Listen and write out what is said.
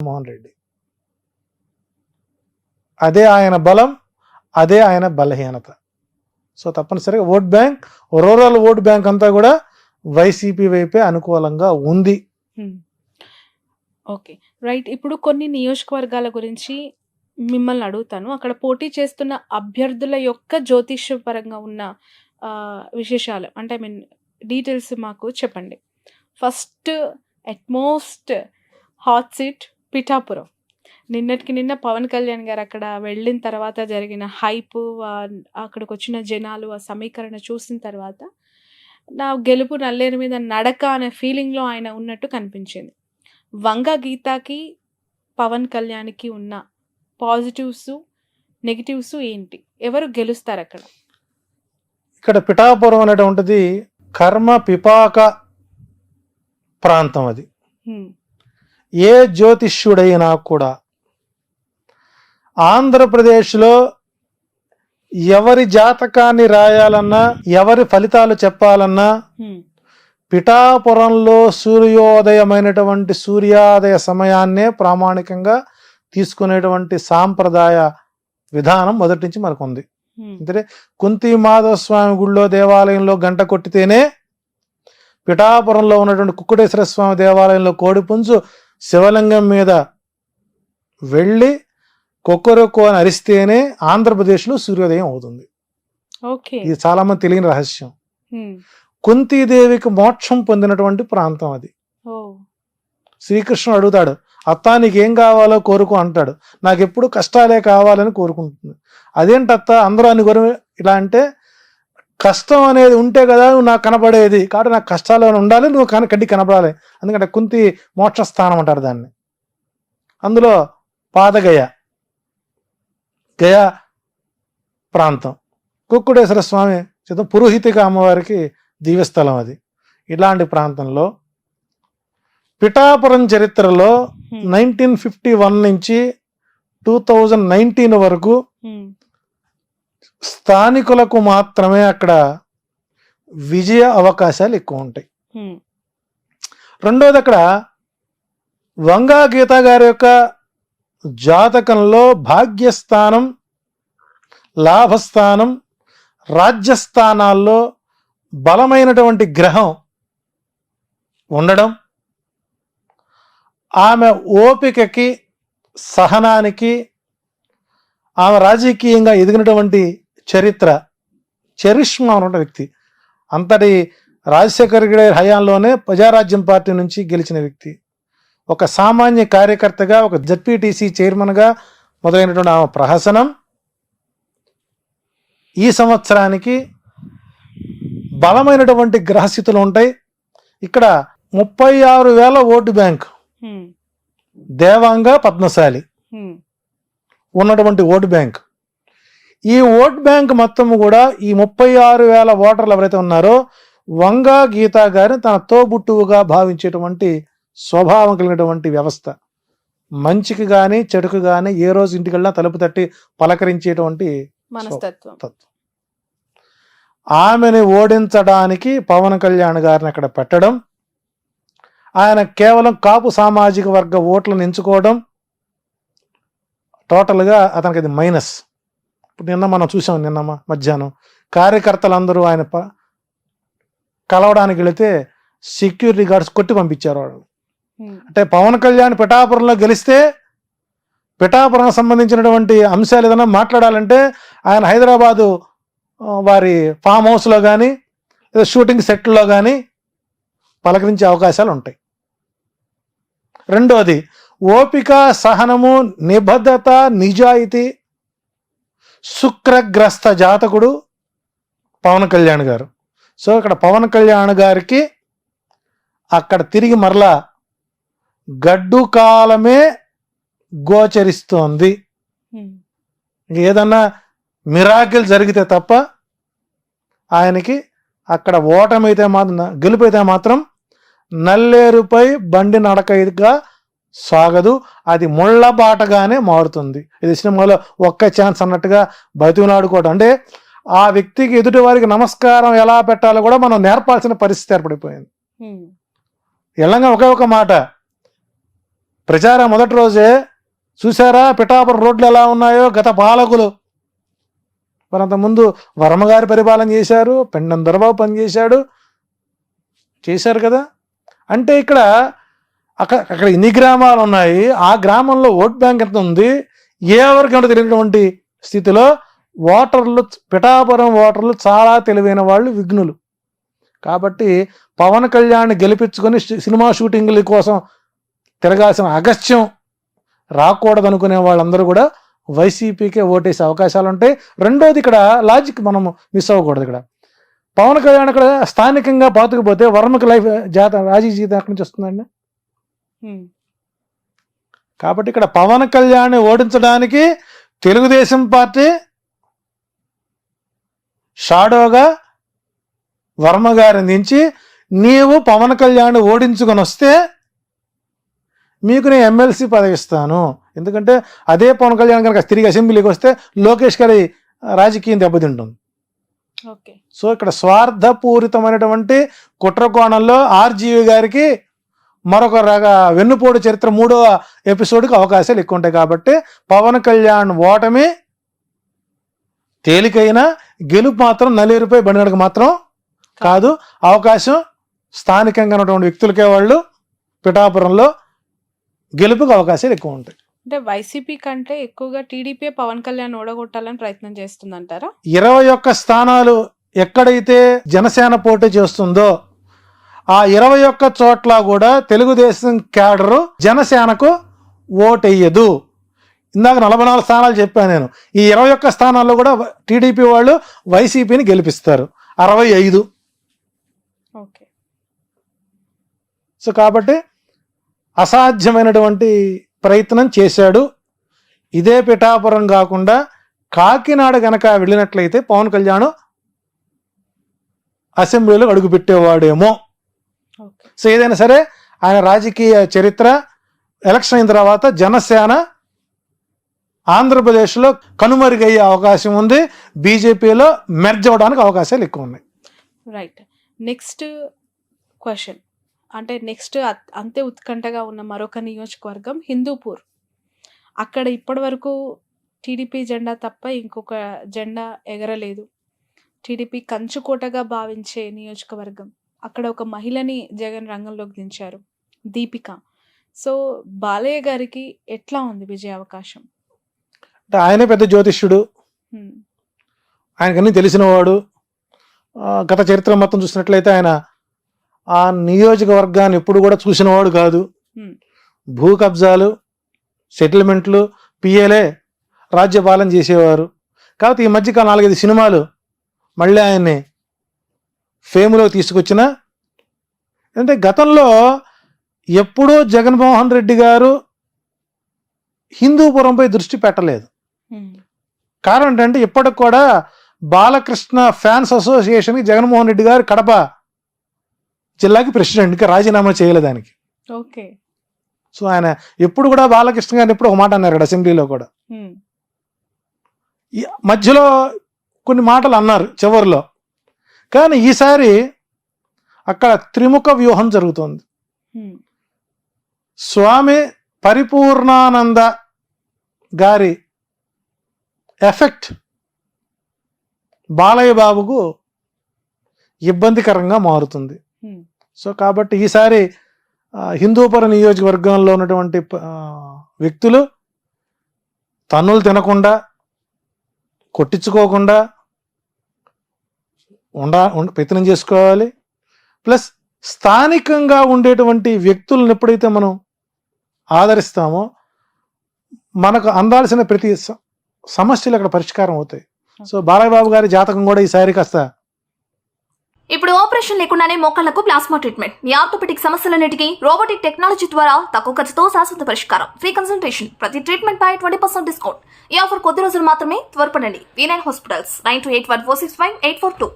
జగన్మోహన్ రెడ్డి. అదే ఆయన బలం, అదే ఆయన బలహీనత. సో తప్పనిసరిగా vote bank, rural vote bank అంతా కూడా వైసీపీ వైపే అనుకూలంగా ఉంది. Okay, right. ఇప్పుడు కొన్ని నియోజకవర్గాల గురించి మిమ్మల్ని అడుగుతాను. అక్కడ పోటీ చేస్తున్న అభ్యర్థుల యొక్క జ్యోతిష్యపరంగా ఉన్న విశేషాలు, అంటే ఐ మీన్ డీటెయిల్స్ మాకు చెప్పండి. First utmost hot seat Pithapuram. నిన్నటికి నిన్న పవన్ కళ్యాణ్ గారు అక్కడ వెళ్ళిన తర్వాత జరిగిన హైప్, అక్కడికి వచ్చిన జనాలు, ఆ సమీకరణ చూసిన తర్వాత నా గెలుపు నల్లేరు మీద నడక అనే ఫీలింగ్లో ఆయన ఉన్నట్టు కనిపించింది. వంగ గీతాకి పవన్ కళ్యాణ్కి ఉన్న పాజిటివ్స్, నెగిటివ్స్ ఏంటి? ఎవరు గెలుస్తారు అక్కడ? ఇక్కడ పిఠాపురం అనేటువంటిది కర్మ పిపాక ప్రాంతం. అది ఏ జ్యోతిష్యుడైనా కూడా ఆంధ్రప్రదేశ్లో ఎవరి జాతకాన్ని రాయాలన్నా, ఎవరి ఫలితాలు చెప్పాలన్నా పిఠాపురంలో సూర్యోదయమైనటువంటి సూర్యోదయ సమయాన్నే ప్రామాణికంగా తీసుకునేటువంటి సాంప్రదాయ విధానం మొదటి నుంచి మనకు ఉంది. అంటే కుంతి మాధవ స్వామి గుళ్ళో దేవాలయంలో గంట కొట్టితేనే పిఠాపురంలో ఉన్నటువంటి కుక్కుటేశ్వర స్వామి దేవాలయంలో కోడిపుంజు శివలింగం మీద వెళ్ళి కొక్కరొక్కో అని అరిస్తేనే ఆంధ్రప్రదేశ్లో సూర్యోదయం అవుతుంది. ఇది చాలా మంది తెలియని రహస్యం. కుంతీదేవికి మోక్షం పొందినటువంటి ప్రాంతం అది. శ్రీకృష్ణుడు అడుగుతాడు, అత్త నీకేం కావాలో కోరుకో అంటాడు. నాకు ఎప్పుడు కష్టాలే కావాలని కోరుకుంటుంది. అదేంటత్త అందరూ అని ఇలా అంటే, కష్టం అనేది ఉంటే కదా నువ్వు నాకు కనపడేది, కాబట్టి నాకు కష్టాలు ఉండాలి, నువ్వు కడ్డి కనపడాలి. ఎందుకంటే కుంతి మోక్ష స్థానం అంటారు దాన్ని. అందులో పాదగయ, గయా ప్రాంతం, కుక్కుటేశ్వర స్వామి పురోహితిక అమ్మవారికి దివ్యస్థలం అది. ఇలాంటి ప్రాంతంలో పిఠాపురం చరిత్రలో 1951 నుంచి 2019 వరకు స్థానికులకు మాత్రమే అక్కడ విజయ అవకాశాలు ఎక్కువ ఉంటాయి. రెండోది, అక్కడ వంగా గీత గారి యొక్క జాతకంలో భాగ్యస్థానం, లాభస్థానం, రాజ్యస్థానాల్లో బలమైనటువంటి గ్రహం ఉండడం, ఆమె ఓపికకి, సహనానికి, ఆమె రాజకీయంగా ఎదిగినటువంటి చరిష్మా ఉన్న వ్యక్తి. అంతటి రాజశేఖర్ గారి హయాంలోనే ప్రజారాజ్యం పార్టీ నుంచి గెలిచిన వ్యక్తి. ఒక సామాన్య కార్యకర్తగా, ఒక జడ్పీటీసీ చైర్మన్గా మొదలైనటువంటి ఆమె ప్రహసనం ఈ సంవత్సరానికి బలమైనటువంటి గ్రహస్థితులు ఉంటాయి. ఇక్కడ 36,000 ఓటు బ్యాంక్, దేవాంగ, పద్మశాలి ఉన్నటువంటి ఓటు బ్యాంక్. ఈ ఓట్ బ్యాంక్ మొత్తం కూడా ఈ 36,000 ఓటర్లు ఎవరైతే ఉన్నారో వంగా గీతా గారిని తన తోబుట్టువుగా భావించేటువంటి స్వభావం కలిగినటువంటి వ్యవస్థ. మంచికి కానీ చెడుకు కానీ ఏ రోజు ఇంటికెళ్ళినా తలుపు తట్టి పలకరించేటువంటి మనస్తత్వం. ఆమెను ఓడించడానికి పవన్ కళ్యాణ్ గారిని అక్కడ పెట్టడం, ఆయన కేవలం కాపు సామాజిక వర్గ ఓట్లను ఎంచుకోవడం, టోటల్గా అతనికి అది మైనస్. ఇప్పుడు నిన్న మనం చూసాం, నిన్న మధ్యాహ్నం కార్యకర్తలందరూ ఆయన కలవడానికి వెళితే సెక్యూరిటీ గార్డ్స్ కొట్టి పంపించారు వాళ్ళు. అంటే పవన్ కళ్యాణ్ పిఠాపురంలో గెలిస్తే పిఠాపురం సంబంధించినటువంటి అంశాలు ఏదైనా మాట్లాడాలంటే ఆయన హైదరాబాదు వారి ఫామ్ హౌస్లో కానీ లేదా షూటింగ్ సెట్లో కానీ పలకరించే అవకాశాలు ఉంటాయి. రెండోది, ఓపిక, సహనము, నిబద్ధత, నిజాయితీ, శుక్రగ్రస్త జాతకుడు పవన్ కళ్యాణ్ గారు. సో ఇక్కడ పవన్ కళ్యాణ్ గారికి అక్కడ తిరిగి మరలా గడ్డు కాలమే గోచరిస్తోంది. ఏదన్నా మిరాకిల్ జరిగితే తప్ప ఆయనకి అక్కడ ఓటమైతే మాత్రం, గెలుపైతే మాత్రం నల్లేరుపై బండి నడకగా సాగదు, అది ముళ్ళ బాటగానే మారుతుంది. ఇది సినిమాలో ఒక్క ఛాన్స్ అన్నట్టుగా బతిమలాడుకోవడం. అంటే ఆ వ్యక్తికి ఎదుటి వారికి నమస్కారం ఎలా పెట్టాలో కూడా మనం నేర్పాల్సిన పరిస్థితి ఏర్పడిపోయింది. ఎలాగా ఒకే ఒక మాట, ప్రచారం మొదటి రోజే చూసారా పిఠాపురం రోడ్లు ఎలా ఉన్నాయో గత పాలకులు. మరి అంతకుముందు వర్మగారి పరిపాలన చేశారు, పెండం దొరబాబు పనిచేశాడు, చేశారు కదా. అంటే ఇక్కడ అక్కడ ఎన్ని గ్రామాలు ఉన్నాయి, ఆ గ్రామంలో ఓట్ బ్యాంక్ ఎంత ఉంది, ఎవరికి ఏమిటో తెలియనటువంటి స్థితిలో ఓటర్లు, పిఠాపురం ఓటర్లు చాలా తెలివైన వాళ్ళు, విఘ్నులు. కాబట్టి పవన్ కళ్యాణ్ గెలిపించుకొని సినిమా షూటింగ్ల కోసం తిరగాల్సిన అగస్త్యం రాకూడదు అనుకునే వాళ్ళందరూ కూడా వైసీపీకే ఓటేసే అవకాశాలు ఉంటాయి. రెండోది ఇక్కడ లాజిక్ మనం మిస్ అవ్వకూడదు. ఇక్కడ పవన్ కళ్యాణ్ ఇక్కడ స్థానికంగా పాతుకుపోతే వర్మకి లైఫ్ రాజీ జీతం ఎక్కడి నుంచి వస్తుందండి? కాబట్టి ఇక్కడ పవన్ కళ్యాణ్ ఓడించడానికి తెలుగుదేశం పార్టీ షాడోగా వర్మ గారిని దించి, నీవు పవన్ కళ్యాణ్ ఓడించుకొని వస్తే మీకు నేను ఎమ్మెల్సీ పదవి ఇస్తాను. ఎందుకంటే అదే పవన్ కళ్యాణ్ కనుక తిరిగి అసెంబ్లీకి వస్తే లోకేష్ గారి రాజకీయం దెబ్బతింటుంది. సో ఇక్కడ స్వార్థపూరితమైనటువంటి కుట్ర కోణంలో ఆర్జీవి గారికి మరొక వెన్నుపోటు చరిత్ర 3వ ఎపిసోడ్కి అవకాశాలు ఎక్కువ ఉంటాయి. కాబట్టి పవన్ కళ్యాణ్ ఓటమి తేలికైన, గెలుపు మాత్రం నల్లేరుపై బండినకు మాత్రం కాదు. అవకాశం స్థానికంగా ఉన్నటువంటి వ్యక్తులకే, వాళ్ళు పిఠాపురంలో గెలుపుకి అవకాశాలు ఎక్కువ ఉంటాయి. అంటే వైసీపీ కంటే ఎక్కువగా టీడీపీ పవన్ కళ్యాణ్ ఓడగొట్టాలని ప్రయత్నం చేస్తుందంటారా? 21 స్థానాలు ఎక్కడైతే జనసేన పోటీ చేస్తుందో ఆ 21 చోట్ల కూడా తెలుగుదేశం క్యాడరు జనసేనకు ఓటెయ్యదు. ఇందాక 44 స్థానాలు చెప్పాను నేను. ఈ 21 స్థానాల్లో కూడా టీడీపీ వాళ్ళు వైసీపీని గెలిపిస్తారు, 65. సో కాబట్టి అసాధ్యమైనటువంటి ప్రయత్నం చేశాడు. ఇదే పిఠాపురం కాకుండా కాకినాడ గనక వెళ్ళినట్లయితే పవన్ కళ్యాణ్ అసెంబ్లీలో అడుగుపెట్టేవాడేమో. సో ఏదైనా సరే ఆయన రాజకీయ చరిత్ర ఎలక్షన్ అయిన తర్వాత జనసేన ఆంధ్రప్రదేశ్లో కనుమరుగయ్యే అవకాశం ఉంది, బీజేపీలో మెర్జ్ అవ్వడానికి అవకాశాలు ఎక్కువ ఉన్నాయి. రైట్. నెక్స్ట్ క్వశ్చన్, అంటే నెక్స్ట్ అంతే ఉత్కంఠగా ఉన్న మరొక నియోజకవర్గం హిందూపూర్. అక్కడ ఇప్పటి వరకు టీడీపీ జెండా తప్ప ఇంకొక జెండా ఎగరలేదు. టీడీపీ కంచుకోటగా భావించే నియోజకవర్గం. అక్కడ ఒక మహిళని జగన్ రంగంలోకి దించారు, దీపిక. సో బాలయ్య గారికి ఎట్లా ఉంది విజయ అవకాశం? అంటే ఆయనే పెద్ద జ్యోతిష్యుడు, ఆయనకన్నీ తెలిసినవాడు. గత చరిత్ర మొత్తం చూసినట్లయితే ఆయన ఆ నియోజకవర్గాన్ని ఎప్పుడు కూడా చూసినవాడు కాదు. భూ కబ్జాలు, సెటిల్మెంట్లు, పిఏలే రాజ్యపాలన చేసేవారు. కాబట్టి ఈ మధ్య 4-5 సినిమాలు మళ్ళీ ఆయన్ని ఫేమ్లో తీసుకొచ్చిన. అంటే గతంలో ఎప్పుడూ జగన్మోహన్ రెడ్డి గారు హిందూపురంపై దృష్టి పెట్టలేదు. కారణం ఏంటంటే ఇప్పటికి కూడా బాలకృష్ణ ఫ్యాన్స్ అసోసియేషన్కి జగన్మోహన్ రెడ్డి గారు కడప జిల్లాకి ప్రెసిడెంట్కి రాజీనామా చేయలేదు దానికి. ఓకే. సో ఆయన ఎప్పుడు కూడా బాలకృష్ణ గారిని ఎప్పుడు ఒక మాట అన్నారు అసెంబ్లీలో కూడా. మధ్యలో కొన్ని మాటలు అన్నారు చివరిలో. కానీ ఈసారి అక్కడ త్రిముఖ వ్యూహం జరుగుతోంది. స్వామి పరిపూర్ణానంద గారి ఎఫెక్ట్ బాలయ్య బాబుకు ఇబ్బందికరంగా మారుతుంది. సో కాబట్టి ఈసారి హిందూపురం నియోజకవర్గంలో ఉన్నటువంటి వ్యక్తులు తన్నులు తినకుండా, కొట్టించుకోకుండా ప్రయత్నం చేసుకోవాలి. ప్లస్ స్థానికంగా ఉండేటువంటి వ్యక్తులను ఎప్పుడైతే మనం ఆదరిస్తామో మనకు అందాల్సిన ప్రతి సమస్యలు అక్కడ పరిష్కారం అవుతాయి. సో బాలయ్య బాబు గారి జాతకం కూడా ఈసారి కాస్త. ఇప్పుడు ఆపరేషన్ లేకుండానే మోకాళ్లకు ప్లాస్మా ట్రీట్మెంట్. మీ ఆర్థోపెటిక్ సమస్యలన్నిటికీ రోబోటిక్ టెక్నాలజీ ద్వారా తక్కువ ఖర్చుతో శాశ్వత పరిష్కారం. ఫ్రీ కన్సల్టేషన్, ప్రతి ట్రీట్మెంట్ పై 20% డిస్కౌంట్. ఈ ఆఫర్ కొద్ది రోజులు మాత్రమే. త్వరపడండి. V9 hospitals 9281465842.